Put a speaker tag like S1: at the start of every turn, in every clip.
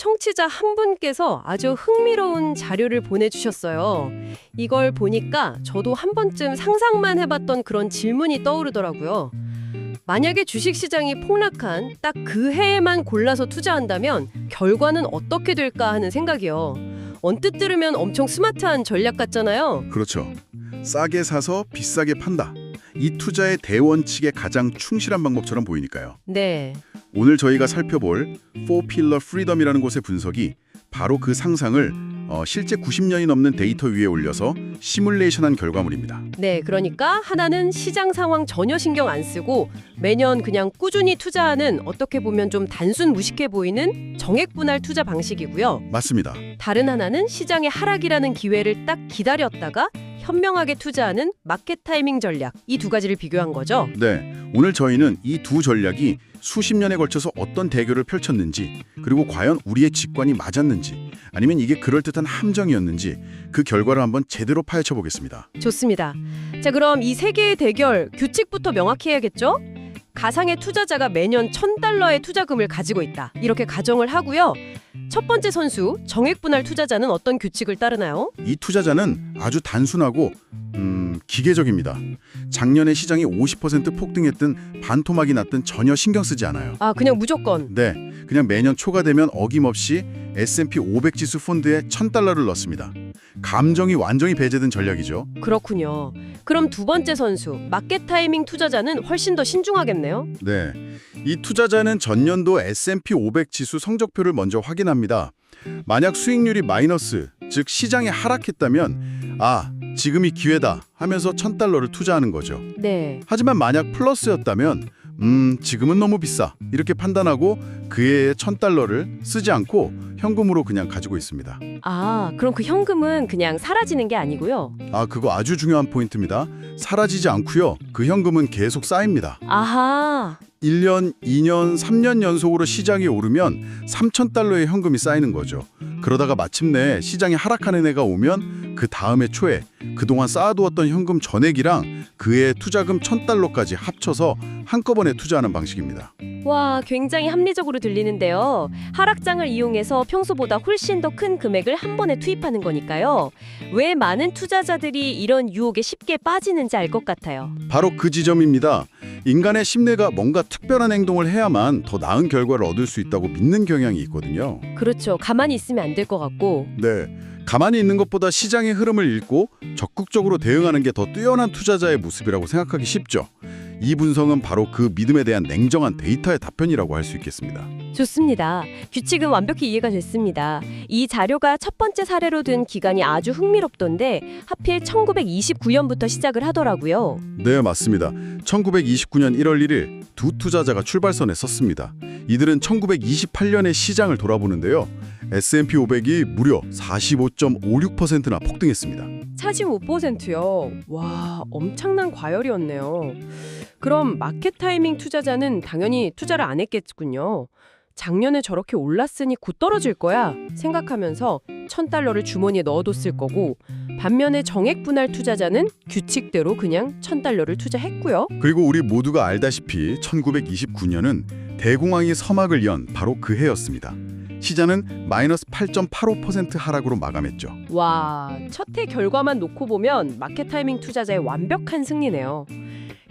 S1: 청취자 한 분께서 아주 흥미로운 자료를 보내주셨어요. 이걸 보니까 저도 한 번쯤 상상만 해봤던 그런 질문이 떠오르더라고요. 만약에 주식시장이 폭락한 딱 그 해에만 골라서 투자한다면 결과는 어떻게 될까 하는 생각이요. 언뜻 들으면 엄청 스마트한 전략 같잖아요.
S2: 그렇죠. 싸게 사서 비싸게 판다. 이 투자의 대원칙에 가장 충실한 방법처럼 보이니까요.
S1: 네.
S2: 오늘 저희가 살펴볼 4필러 프리덤이라는 곳의 분석이 바로 그 상상을 실제 90년이 넘는 데이터 위에 올려서 시뮬레이션한 결과물입니다.
S1: 네, 그러니까 하나는 시장 상황 전혀 신경 안 쓰고 매년 그냥 꾸준히 투자하는 어떻게 보면 좀 단순 무식해 보이는 정액분할 투자 방식이고요.
S2: 맞습니다.
S1: 다른 하나는 시장의 하락이라는 기회를 딱 기다렸다가 현명하게 투자하는 마켓 타이밍 전략. 이 두 가지를 비교한 거죠.
S2: 네, 오늘 저희는 이 두 전략이 수십 년에 걸쳐서 어떤 대결을 펼쳤는지, 그리고 과연 우리의 직관이 맞았는지, 아니면 이게 그럴듯한 함정이었는지 그 결과를 한번 제대로 파헤쳐 보겠습니다.
S1: 좋습니다. 자, 그럼 이 세 개의 대결 규칙부터 명확히 해야겠죠? 가상의 투자자가 매년 $1,000의 투자금을 가지고 있다. 이렇게 가정을 하고요. 첫 번째 선수, 정액분할 투자자는 어떤 규칙을 따르나요?
S2: 이 투자자는 아주 단순하고 기계적입니다. 작년에 시장이 50% 폭등했든 반토막이 났든 전혀 신경 쓰지 않아요.
S1: 아, 그냥 무조건.
S2: 네, 그냥 매년 초가 되면 어김없이 S&P 500 지수 펀드에 $1,000를 넣습니다. 감정이 완전히 배제된 전략이죠.
S1: 그렇군요. 그럼 두 번째 선수, 마켓 타이밍 투자자는 훨씬 더 신중하겠네요.
S2: 네, 이 투자자는 전년도 S&P 500 지수 성적표를 먼저 확인합니다. 만약 수익률이 마이너스, 즉 시장이 하락했다면 지금이 기회다 하면서 $1,000를 투자하는 거죠.
S1: 네.
S2: 하지만 만약 플러스였다면 지금은 너무 비싸 이렇게 판단하고 그 해에 $1,000를 쓰지 않고 현금으로 그냥 가지고 있습니다.
S1: 아, 그럼 그 현금은 그냥 사라지는 게 아니고요.
S2: 그거 아주 중요한 포인트입니다. 사라지지 않고요. 그 현금은 계속 쌓입니다.
S1: 아하.
S2: 1년, 2년, 3년 연속으로 시장이 오르면 $3,000의 현금이 쌓이는 거죠. 그러다가 마침내 시장이 하락하는 해가 오면 그 다음해 초에 그동안 쌓아두었던 현금 전액이랑 그의 투자금 $1,000까지 합쳐서 한꺼번에 투자하는 방식입니다.
S1: 와, 굉장히 합리적으로 들리는데요. 하락장을 이용해서 평소보다 훨씬 더 큰 금액을 한 번에 투입하는 거니까요. 왜 많은 투자자들이 이런 유혹에 쉽게 빠지는지 알 것 같아요.
S2: 바로 그 지점입니다. 인간의 심리가 뭔가 특별한 행동을 해야만 더 나은 결과를 얻을 수 있다고 믿는 경향이 있거든요.
S1: 그렇죠. 가만히 있으면 안 될 것 같고.
S2: 네, 가만히 있는 것보다 시장의 흐름을 읽고 적극적으로 대응하는 게 더 뛰어난 투자자의 모습이라고 생각하기 쉽죠. 이 분석은 바로 그 믿음에 대한 냉정한 데이터의 답변이라고 할 수 있겠습니다.
S1: 좋습니다. 규칙은 완벽히 이해가 됐습니다. 이 자료가 첫 번째 사례로 든 기간이 아주 흥미롭던데 하필 1929년부터 시작을 하더라고요.
S2: 네, 맞습니다. 1929년 1월 1일 두 투자자가 출발선에 섰습니다. 이들은 1928년의 시장을 돌아보는데요. S&P 500이 무려 45.56%나 폭등했습니다.
S1: 45%요? 와, 엄청난 과열이었네요. 그럼 마켓 타이밍 투자자는 당연히 투자를 안 했겠군요. 작년에 저렇게 올랐으니 곧 떨어질 거야 생각하면서 $1,000를 주머니에 넣어뒀을 거고, 반면에 정액분할 투자자는 규칙대로 그냥 $1,000를 투자했고요.
S2: 그리고 우리 모두가 알다시피 1929년은 대공황이 서막을 연 바로 그 해였습니다. 시장은 마이너스 8.85% 하락으로 마감했죠.
S1: 와, 첫 해 결과만 놓고 보면 마켓 타이밍 투자자의 완벽한 승리네요.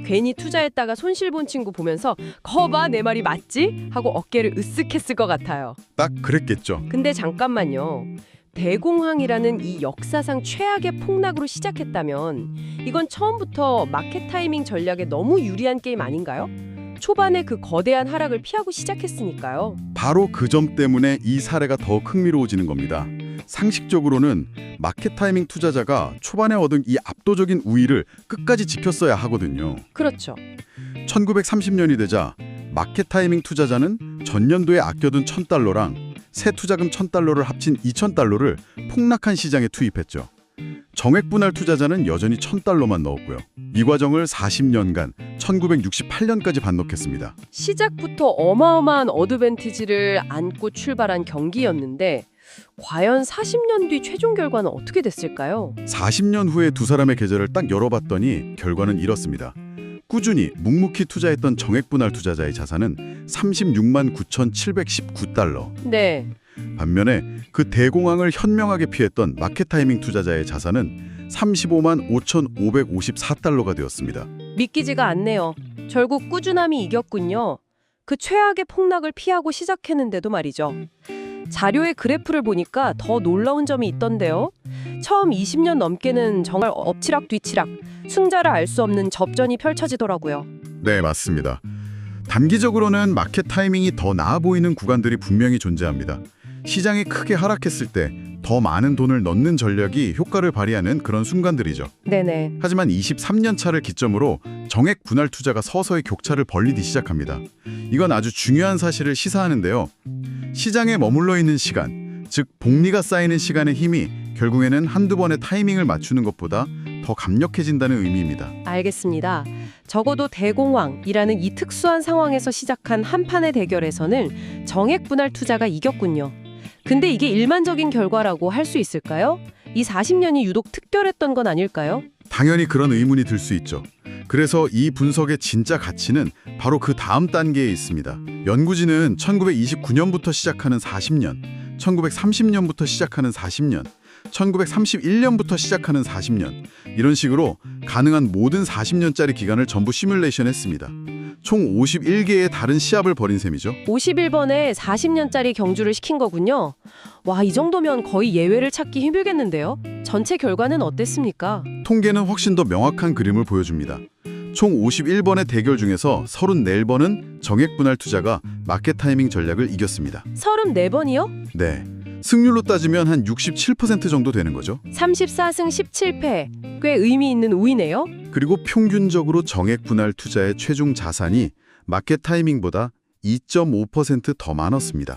S1: 괜히 투자했다가 손실 본 친구 보면서 거봐 내 말이 맞지? 하고 어깨를 으쓱했을 것 같아요.
S2: 딱 그랬겠죠.
S1: 근데 잠깐만요. 대공황이라는 이 역사상 최악의 폭락으로 시작했다면 이건 처음부터 마켓 타이밍 전략에 너무 유리한 게임 아닌가요? 초반에 그 거대한 하락을 피하고 시작했으니까요.
S2: 바로 그 점 때문에 이 사례가 더 흥미로워지는 겁니다. 상식적으로는 마켓 타이밍 투자자가 초반에 얻은 이 압도적인 우위를 끝까지 지켰어야 하거든요.
S1: 그렇죠.
S2: 1930년이 되자 마켓 타이밍 투자자는 전년도에 아껴둔 $1,000랑 새 투자금 $1,000를 합친 $2,000를 폭락한 시장에 투입했죠. 정액분할 투자자는 여전히 $1,000만 넣었고요. 이 과정을 40년간 1968년까지 반복했습니다.
S1: 시작부터 어마어마한 어드밴티지를 안고 출발한 경기였는데 과연 40년 뒤 최종 결과는 어떻게 됐을까요?
S2: 40년 후에 두 사람의 계좌를 딱 열어봤더니 결과는 이렇습니다. 꾸준히 묵묵히 투자했던 정액분할 투자자의 자산은 $36만 9,719.
S1: 네.
S2: 반면에 그 대공황을 현명하게 피했던 마켓 타이밍 투자자의 자산은 35만 5,554달러가 되었습니다.
S1: 믿기지가 않네요. 결국 꾸준함이 이겼군요. 그 최악의 폭락을 피하고 시작했는데도 말이죠. 자료의 그래프를 보니까 더 놀라운 점이 있던데요. 처음 20년 넘게는 정말 엎치락 뒤치락, 승자를 알 수 없는 접전이 펼쳐지더라고요.
S2: 네, 맞습니다. 단기적으로는 마켓 타이밍이 더 나아 보이는 구간들이 분명히 존재합니다. 시장이 크게 하락했을 때 더 많은 돈을 넣는 전략이 효과를 발휘하는 그런 순간들이죠.
S1: 네네.
S2: 하지만 23년 차를 기점으로 정액 분할 투자가 서서히 격차를 벌리기 시작합니다. 이건 아주 중요한 사실을 시사하는데요. 시장에 머물러 있는 시간, 즉 복리가 쌓이는 시간의 힘이 결국에는 한두 번의 타이밍을 맞추는 것보다 더 강력해진다는 의미입니다.
S1: 알겠습니다. 적어도 대공황이라는 이 특수한 상황에서 시작한 한판의 대결에서는 정액 분할 투자가 이겼군요. 근데 이게 일반적인 결과라고 할 수 있을까요? 이 40년이 유독 특별했던 건 아닐까요?
S2: 당연히 그런 의문이 들 수 있죠. 그래서 이 분석의 진짜 가치는 바로 그 다음 단계에 있습니다. 연구진은 1929년부터 시작하는 40년, 1930년부터 시작하는 40년, 1931년부터 시작하는 40년, 이런 식으로 가능한 모든 40년짜리 기간을 전부 시뮬레이션했습니다. 총 51개의 다른 시합을 벌인 셈이죠.
S1: 51번에 40년짜리 경주를 시킨 거군요. 와, 이 정도면 거의 예외를 찾기 힘들겠는데요? 전체 결과는 어땠습니까?
S2: 통계는 훨씬 더 명확한 그림을 보여줍니다. 총 51번의 대결 중에서 34번은 정액 분할 투자가 마켓 타이밍 전략을 이겼습니다.
S1: 34번이요?
S2: 네. 승률로 따지면 한 67% 정도 되는 거죠.
S1: 34승 17패. 꽤 의미 있는 우위네요.
S2: 그리고 평균적으로 정액 분할 투자의 최종 자산이 마켓 타이밍보다 2.5% 더 많았습니다.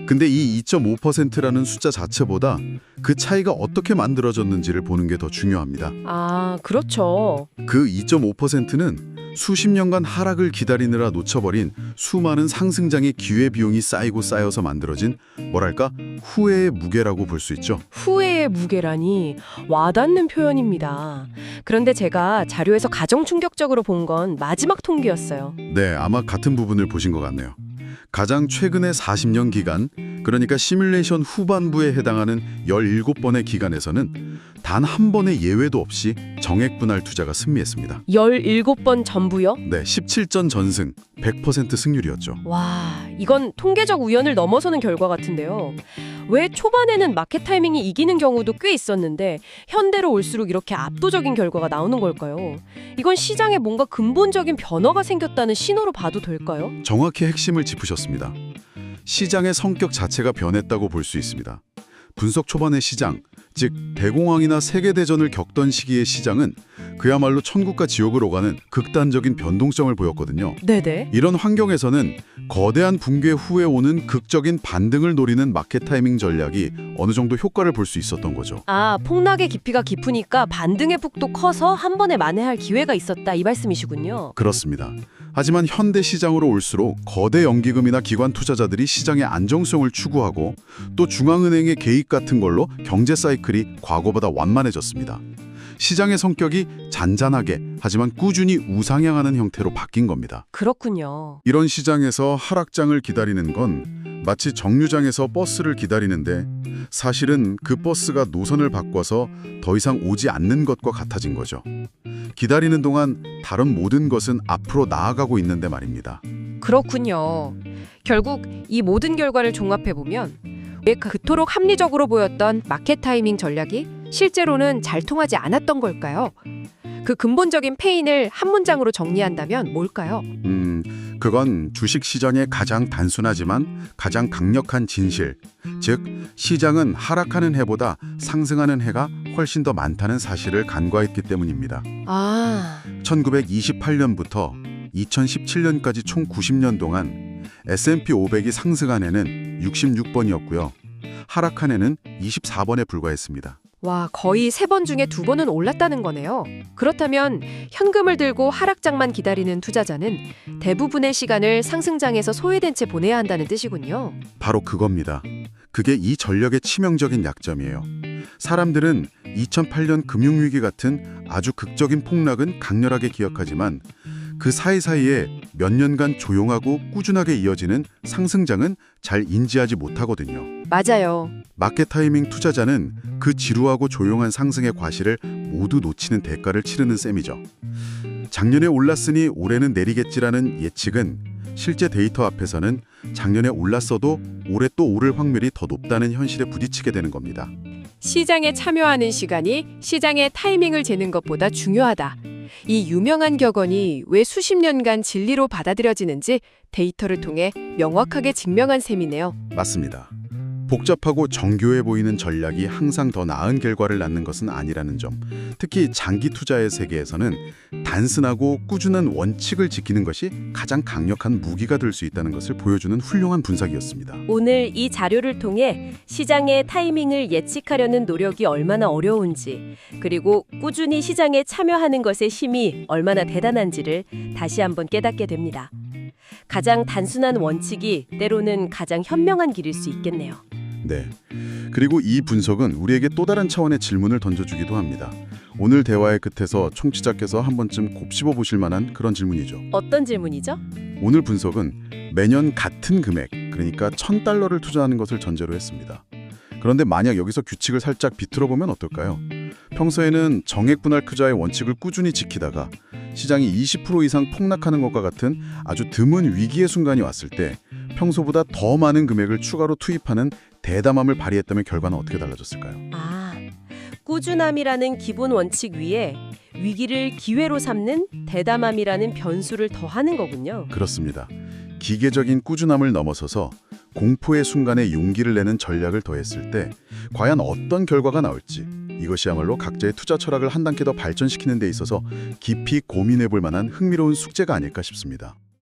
S2: 근데 이 2.5%라는 숫자 자체보다 그 차이가 어떻게 만들어졌는지를 보는 게 더 중요합니다.
S1: 아, 그렇죠.
S2: 그 2.5%는 수십 년간 하락을 기다리느라 놓쳐버린 수많은 상승장의 기회비용이 쌓이고 쌓여서 만들어진 뭐랄까 후회의 무게라고 볼 수 있죠.
S1: 후회의 무게라니 와닿는 표현입니다. 그런데 제가 자료에서 가장 충격적으로 본 건 마지막 통계였어요.
S2: 네, 아마 같은 부분을 보신 것 같네요. 가장 최근의 40년 기간, 그러니까 시뮬레이션 후반부에 해당하는 17번의 기간에서는 단 한 번의 예외도 없이 정액 분할 투자가 승리했습니다.
S1: 17번 전부요?
S2: 네, 17전 전승, 100% 승률이었죠.
S1: 와, 이건 통계적 우연을 넘어서는 결과 같은데요. 왜 초반에는 마켓 타이밍이 이기는 경우도 꽤 있었는데 현대로 올수록 이렇게 압도적인 결과가 나오는 걸까요? 이건 시장에 뭔가 근본적인 변화가 생겼다는 신호로 봐도 될까요?
S2: 정확히 핵심을 짚으셨습니다. 시장의 성격 자체가 변했다고 볼 수 있습니다. 분석 초반의 시장, 즉 대공황이나 세계대전을 겪던 시기의 시장은 그야말로 천국과 지옥을 오가는 극단적인 변동성을 보였거든요.
S1: 네네.
S2: 이런 환경에서는 거대한 붕괴 후에 오는 극적인 반등을 노리는 마켓 타이밍 전략이 어느 정도 효과를 볼 수 있었던 거죠.
S1: 아, 폭락의 깊이가 깊으니까 반등의 폭도 커서 한 번에 만회할 기회가 있었다, 이 말씀이시군요.
S2: 그렇습니다. 하지만 현대 시장으로 올수록 거대 연기금이나 기관 투자자들이 시장의 안정성을 추구하고 또 중앙은행의 개입 같은 걸로 경제 사이클이 과거보다 완만해졌습니다. 시장의 성격이 잔잔하게 하지만 꾸준히 우상향하는 형태로 바뀐 겁니다.
S1: 그렇군요.
S2: 이런 시장에서 하락장을 기다리는 건 마치 정류장에서 버스를 기다리는데 사실은 그 버스가 노선을 바꿔서 더 이상 오지 않는 것과 같아진 거죠. 기다리는 동안 다른 모든 것은 앞으로 나아가고 있는데 말입니다.
S1: 그렇군요. 결국 이 모든 결과를 종합해보면 왜 그토록 합리적으로 보였던 마켓 타이밍 전략이 실제로는 잘 통하지 않았던 걸까요? 그 근본적인 패인을 한 문장으로 정리한다면 뭘까요?
S2: 그건 주식시장의 가장 단순하지만 가장 강력한 진실, 즉 시장은 하락하는 해보다 상승하는 해가 훨씬 더 많다는 사실을 간과했기 때문입니다.
S1: 아,
S2: 1928년부터 2017년까지 총 90년 동안 S&P 500이 상승한 해는 66번이었고요. 하락한 해는 24번에 불과했습니다.
S1: 와, 거의 3번 중에 2번은 올랐다는 거네요. 그렇다면 현금을 들고 하락장만 기다리는 투자자는 대부분의 시간을 상승장에서 소외된 채 보내야 한다는 뜻이군요.
S2: 바로 그겁니다. 그게 이 전략의 치명적인 약점이에요. 사람들은 2008년 금융위기 같은 아주 극적인 폭락은 강렬하게 기억하지만 그 사이사이에 몇 년간 조용하고 꾸준하게 이어지는 상승장은 잘 인지하지 못하거든요.
S1: 맞아요.
S2: 마켓 타이밍 투자자는 그 지루하고 조용한 상승의 과실을 모두 놓치는 대가를 치르는 셈이죠. 작년에 올랐으니 올해는 내리겠지라는 예측은 실제 데이터 앞에서는 작년에 올랐어도 올해 또 오를 확률이 더 높다는 현실에 부딪히게 되는 겁니다.
S3: 시장에 참여하는 시간이 시장의 타이밍을 재는 것보다 중요하다. 이 유명한 격언이 왜 수십 년간 진리로 받아들여지는지 데이터를 통해 명확하게 증명한 셈이네요.
S2: 맞습니다. 복잡하고 정교해 보이는 전략이 항상 더 나은 결과를 낳는 것은 아니라는 점, 특히 장기 투자의 세계에서는 단순하고 꾸준한 원칙을 지키는 것이 가장 강력한 무기가 될 수 있다는 것을 보여주는 훌륭한 분석이었습니다.
S4: 오늘 이 자료를 통해 시장의 타이밍을 예측하려는 노력이 얼마나 어려운지, 그리고 꾸준히 시장에 참여하는 것의 힘이 얼마나 대단한지를 다시 한번 깨닫게 됩니다. 가장 단순한 원칙이 때로는 가장 현명한 길일 수 있겠네요.
S2: 네. 그리고 이 분석은 우리에게 또 다른 차원의 질문을 던져주기도 합니다. 오늘 대화의 끝에서 청취자께서 한 번쯤 곱씹어 보실 만한 그런 질문이죠.
S4: 어떤 질문이죠?
S2: 오늘 분석은 매년 같은 금액, 그러니까 $1,000를 투자하는 것을 전제로 했습니다. 그런데 만약 여기서 규칙을 살짝 비틀어 보면 어떨까요? 평소에는 정액 분할 투자의 원칙을 꾸준히 지키다가 시장이 20% 이상 폭락하는 것과 같은 아주 드문 위기의 순간이 왔을 때 평소보다 더 많은 금액을 추가로 투입하는 대담함을 발휘했다면 결과는 어떻게 달라졌을까요?
S4: 꾸준함이라는 기본 원칙 위에 위기를 기회로 삼는 대담함이라는 변수를 더하는 거군요.
S2: 그렇습니다. 기계적인 꾸준함을 넘어서서 공포의 순간에 용기를 내는 전략을 더했을 때 과연 어떤 결과가 나올지, 이것이야말로 각자의 투자 철학을 한 단계 더 발전시키는 데 있어서 깊이 고민해 볼 만한 흥미로운 숙제가 아닐까 싶습니다.